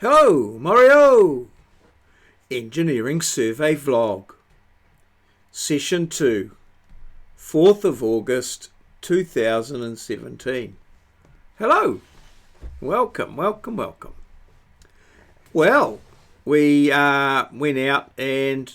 Hello, Mario! Engineering Survey Vlog. Session 2, 4th of August 2017. Hello! Welcome. Well, we went out and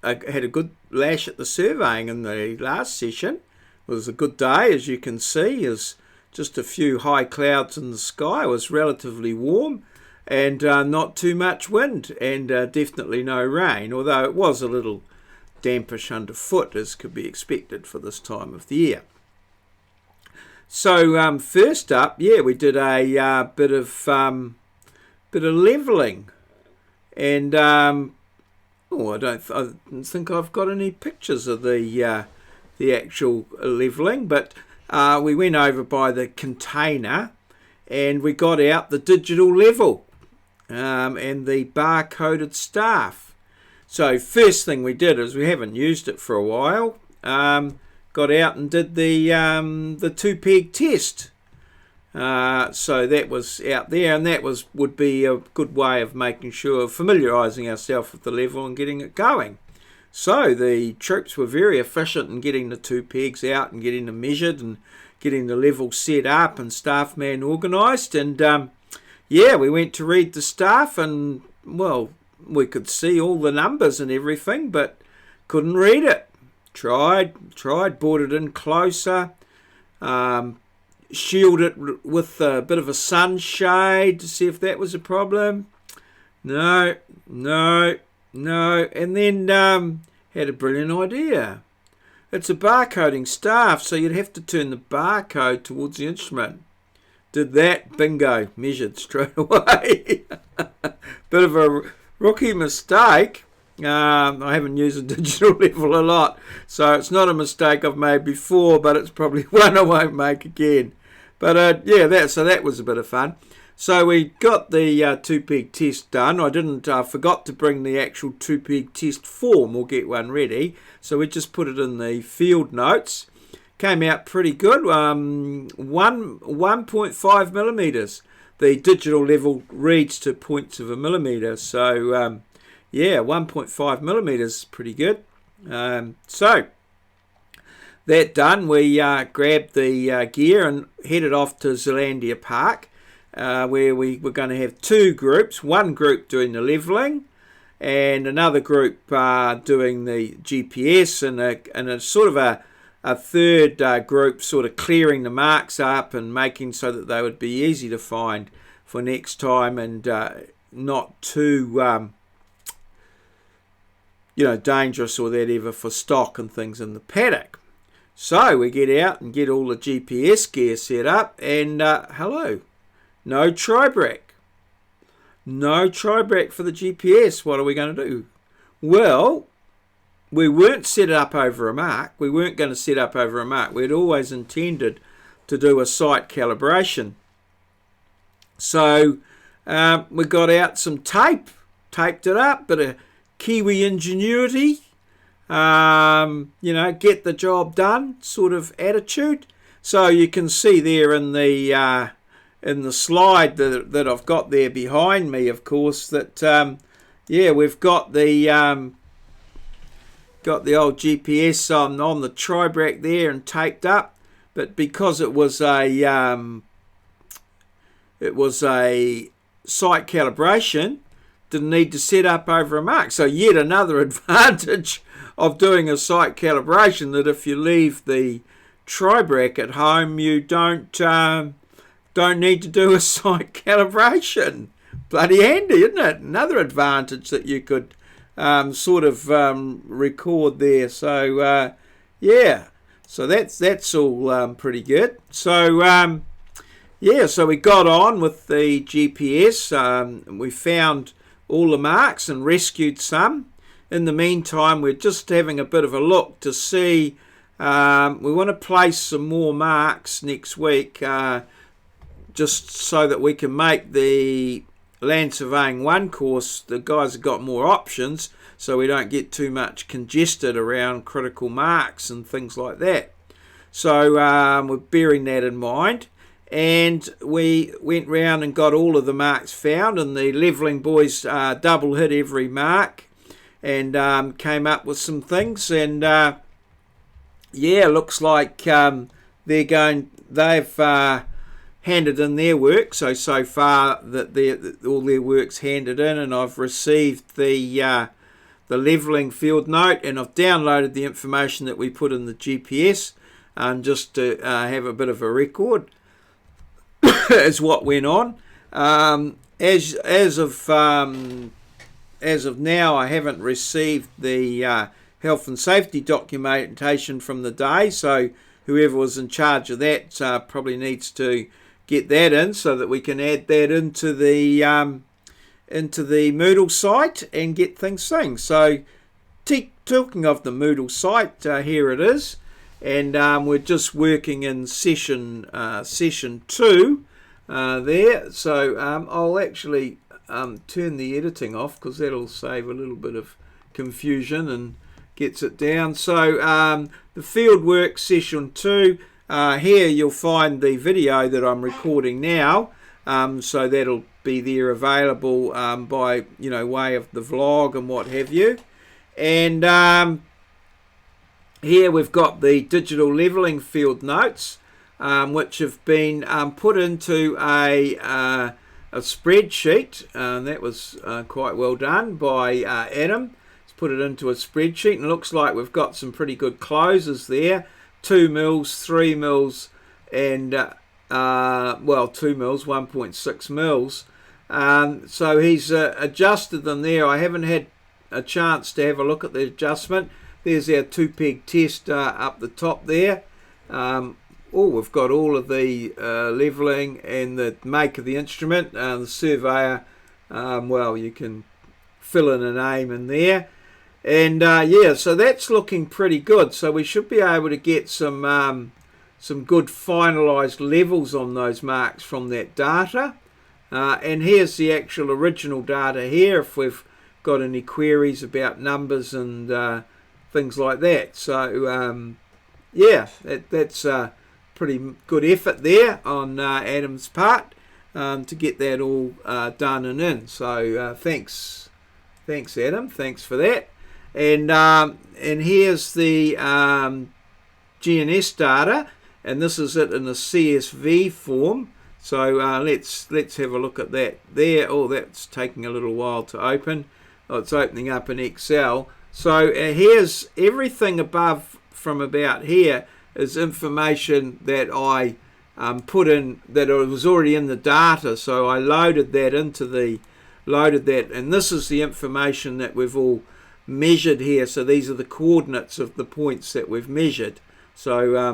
had a good lash at the surveying in the last session. It was a good day, as you can see. There's just a few high clouds in the sky. It was relatively warm and not too much wind, and definitely no rain, although it was a little dampish underfoot, as could be expected for this time of the year. So first up, we did a bit of levelling, and I don't think I've got any pictures of the actual levelling, but we went over by the container and we got out the digital level and the bar-coded staff. So first thing we did is, we haven't used it for a while, got out and did the two-peg test. So that was out there, and that would be a good way of making sure, familiarising ourselves with the level and getting it going. So the troops were very efficient in getting the two pegs out and getting them measured and getting the level set up and staff man organised. And we went to read the staff, and well, we could see all the numbers and everything, but couldn't read it. Tried, brought it in closer, shielded it with a bit of a sunshade to see if that was a problem. No. And then had a brilliant idea. It's a barcoding staff, so you'd have to turn the barcode towards the instrument. Did that, bingo, measured straight away. Bit of a rookie mistake. I haven't used a digital level a lot, so it's not a mistake I've made before, but it's probably one I won't make again. But that was a bit of fun. So we got the two-peg test done. I forgot to bring the actual two-peg test form. We'll get one ready. So we just put it in the field notes. Came out pretty good. 1.5 millimetres. The digital level reads to points of a millimetre. So 1.5 millimetres is pretty good. So that done, we grabbed the gear and headed off to Zealandia Park, where we were going to have two groups. One group doing the levelling and another group doing the GPS, and a sort of a third group sort of clearing the marks up and making so that they would be easy to find for next time, and not too dangerous or whatever for stock and things in the paddock. So we get out and get all the GPS gear set up, and hello, no tri-brack. No tri-brack for the GPS. What are we going to do? Well, we weren't set up over a mark. We weren't going to set up over a mark. We'd always intended to do a site calibration. So we got out some tape, taped it up, bit of Kiwi ingenuity, get the job done sort of attitude. So you can see there in the slide that I've got there behind me, of course, that we've got the old GPS on the tri-brack there and taped up, but because it was a site calibration, didn't need to set up over a mark. So yet another advantage of doing a site calibration, that if you leave the tri-brack at home, you don't need to do a site calibration. Bloody handy, isn't it? Another advantage that you could record there. So so that's all pretty good. So so we got on with the GPS. We found all the marks and rescued some. In the meantime, we're just having a bit of a look to see. We want to place some more marks next week, just so that we can make the Land Surveying 1 course. The guys have got more options, so we don't get too much congested around critical marks and things like that. So we're bearing that in mind. and we went round and got all of the marks found, and the levelling boys double hit every mark and came up with some things, and yeah, looks like they've handed in their work, so far that all their work's handed in, and I've received the levelling field note, and I've downloaded the information that we put in the GPS, just to have a bit of a record as what went on. As of now, I haven't received the health and safety documentation from the day, so whoever was in charge of that probably needs to get that in so that we can add that into the Moodle site and get things seen. So talking of the Moodle site, here it is, and we're just working in session 2 there. So I'll actually turn the editing off, because that'll save a little bit of confusion and gets it down. So the field work session 2, here you'll find the video that I'm recording now, so that'll be there available by way of the vlog and what have you. And here we've got the digital levelling field notes, which have been put into a spreadsheet, and that was quite well done by Adam. He's put it into a spreadsheet, and it looks like we've got some pretty good closes there. 2 mils, 3 mils, and 2 mils, 1.6 mils. So he's adjusted them there. I haven't had a chance to have a look at the adjustment. There's our 2-peg test up the top there. We've got all of the levelling and the make of the instrument. The surveyor, you can fill in a name in there. And yeah, so that's looking pretty good. So we should be able to get some good finalised levels on those marks from that data. And here's the actual original data here, if we've got any queries about numbers and things like that. So yeah, that's a pretty good effort there on Adam's part to get that all done and in. So thanks Adam, thanks for that. And here's the GNS data, and this is it in a CSV form. So let's have a look at that there. Oh, that's taking a little while to open. Oh, it's opening up in Excel. So here's everything above from about here is information that I put in, that was already in the data. So I loaded that, and this is the information that we've all measured here. So these are the coordinates of the points that we've measured. So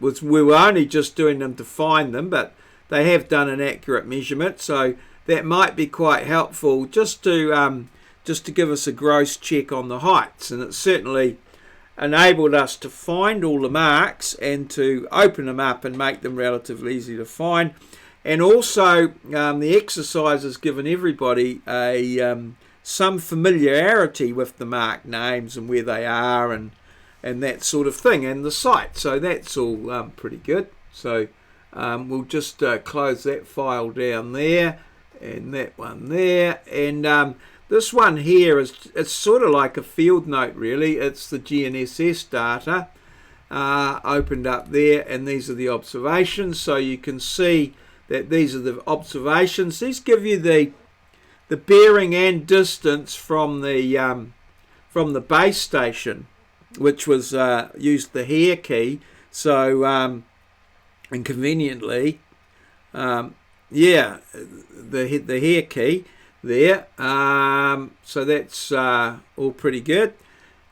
we were only just doing them to find them, but they have done an accurate measurement. So that might be quite helpful just to give us a gross check on the heights, and it certainly enabled us to find all the marks and to open them up and make them relatively easy to find. And also the exercise has given everybody some familiarity with the mark names and where they are and that sort of thing, and the site. So that's all pretty good. So we'll just close that file down there, and that one there, and this one here it's sort of like a field note really. It's the GNSS data opened up there, and these are the observations. So you can see that these are the observations. These give you the bearing and distance from the base station, which was used the hair key. So and conveniently, yeah, the hair key there. So that's all pretty good.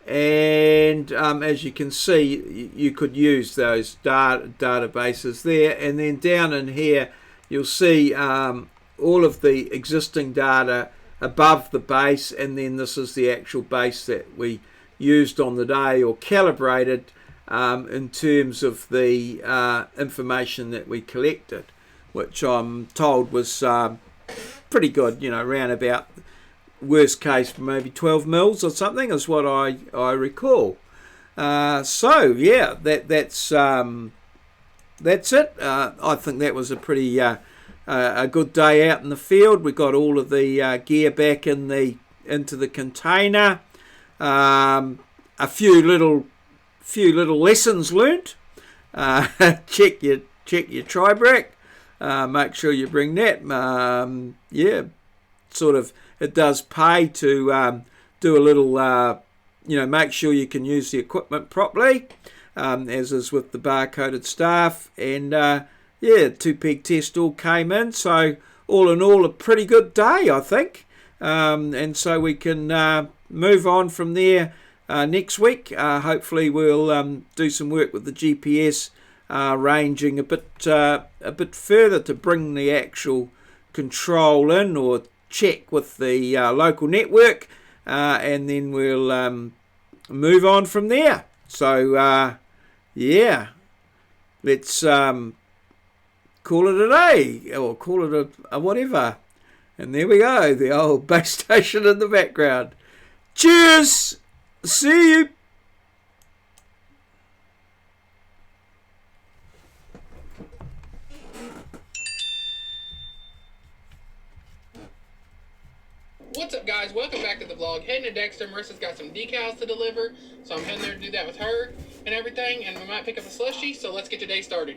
And as you can see, you could use those databases there. And then down in here, you'll see all of the existing data above the base, and then this is the actual base that we used on the day, or calibrated in terms of the information that we collected, which I'm told was pretty good, around about, worst case, maybe 12 mils or something is what I recall. So yeah, that's that's it. I think that was a pretty a good day out in the field. We got all of the gear back into the container. A few little lessons learnt. Check your tri-brack. Make sure you bring that. Sort of it does pay to do a little. Make sure you can use the equipment properly, as is with the barcoded staff. And 2-peg test all came in. So all in all, a pretty good day, I think. And so we can move on from there next week. Hopefully we'll do some work with the GPS, ranging a bit further to bring the actual control in, or check with the local network, and then we'll move on from there. So let's call it a day, or call it a whatever. And there we go, the old base station in the background. Cheers! See you! What's up, guys? Welcome back to the vlog. Heading to Dexter. Marissa's got some decals to deliver, so I'm heading there to do that with her and everything, and we might pick up a slushie, so let's get today started.